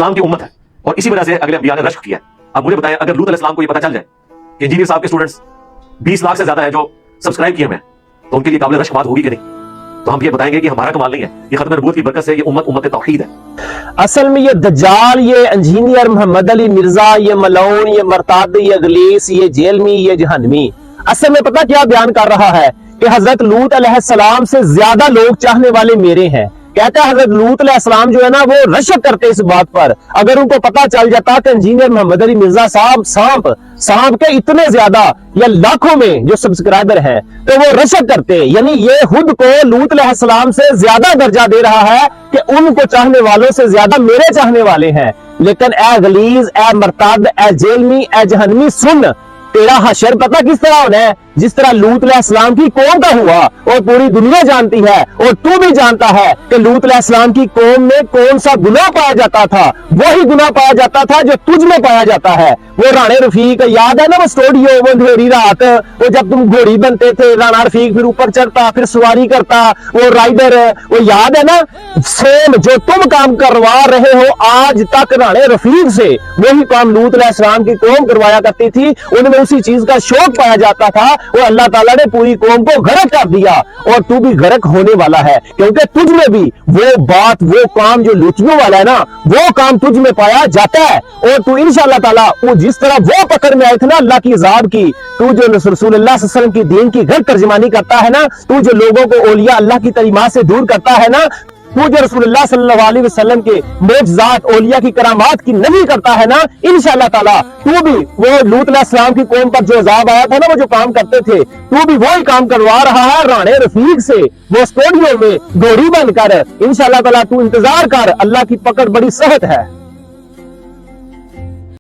اسلام کی امت ہے اور اسی وجہ سے اگلے انبیاء نے رشک کیا ہے. اب مجھے بتائیں اگر لوط علیہ السلام کو یہ پتہ چل جائے کہ انجینئر صاحب کے اسٹوڈنٹس 20 لاکھ سے زیادہ ہیں جو سبسکرائب کیے ہوئے ہیں, تو ان کے لیے قابل رشک بات ہوگی کہ نہیں؟ تو ہم یہ بتائیں گے کہ ہمارا کمال نہیں ہے, یہ ختم نبوت کی برکت سے یہ امت توحید ہے. اصل میں یہ دجال, یہ انجینئر محمد علی مرزا, یہ ملعون, یہ مرتاد, یہ اغلیث, یہ جیلمی, یہ جہنمی, اصل میں پتہ کیا بیان کر رہا ہے کہ حضرت لوط علیہ السلام سے زیادہ لوگ چاہنے والے میرے ہیں. کہتا ہے حضرت لوط علیہ السلام جو ہے نا وہ رشک کرتے اس بات پر, اگر ان کو پتا چل جاتا کہ انجینئر محمد علی مرزا صاحب سانپ کے اتنے زیادہ یا لاکھوں میں جو سبسکرائبر ہیں تو وہ رشک کرتے. یعنی یہ خود کو لوط علیہ السلام سے زیادہ درجہ دے رہا ہے کہ ان کو چاہنے والوں سے زیادہ میرے چاہنے والے ہیں. لیکن اے غلیظ, اے مرتد, اے جیلمی, اے جہنمی, سن, تیرا حشر پتہ کس طرح ہونا ہے؟ جس طرح لوط علیہ السلام کی قوم کا ہوا, اور پوری دنیا جانتی ہے اور تو بھی جانتا ہے کہ لوط علیہ السلام کی قوم میں کون سا گناہ پایا جاتا تھا. وہی گناہ پایا جاتا تھا جو تجھ میں پایا جاتا ہے. وہ رانے رفیق, یاد ہے نا وہ اسٹوڈیو, وہ اندھیری رات, وہ جب تم گھوڑی بنتے تھے, رانا رفیق پھر اوپر چڑھتا, پھر سواری کرتا, وہ رائڈر, وہ یاد ہے نا؟ سیم جو تم کام کروا رہے ہو آج تک رانے رفیق سے, وہی کام لوط علیہ السلام کی قوم کروایا کرتی تھی. ان میں اسی چیز کا شوق پایا جاتا تھا, اور اللہ تعالیٰ نے پوری قوم کو غرق کر دیا, اور تو بھی غرق ہونے والا ہے, کیونکہ تجھ میں بھی وہ بات, وہ کام جو لوٹیوں والا ہے نا, وہ کام تجھ میں پایا جاتا ہے. اور تو انشاءاللہ تعالیٰ وہ جس طرح وہ پکڑ میں آئے تھے نا اللہ کی عذاب کی, تو جو رسول اللہ صلی اللہ علیہ وسلم کی دین کی غلط ترجمانی کرتا ہے نا, تو جو لوگوں کو اولیاء اللہ کی تعلیمات سے دور کرتا ہے نا, تو جو رسول اللہ صلی اللہ علیہ وسلم کے معجزات, اولیاء کی کرامات کی نفی کرتا ہے نا, انشاءاللہ تعالیٰ تو بھی وہ لوط علیہ السلام کی قوم پر جو عذاب آیا تھا نا, وہ جو کام کرتے تھے, تو بھی وہی کام کروا رہا ہے رانے رفیق سے, وہ اسٹوڈیو میں گھوڑی بن کر. انشاءاللہ تعالیٰ تو انتظار کر, اللہ کی پکڑ بڑی سخت ہے.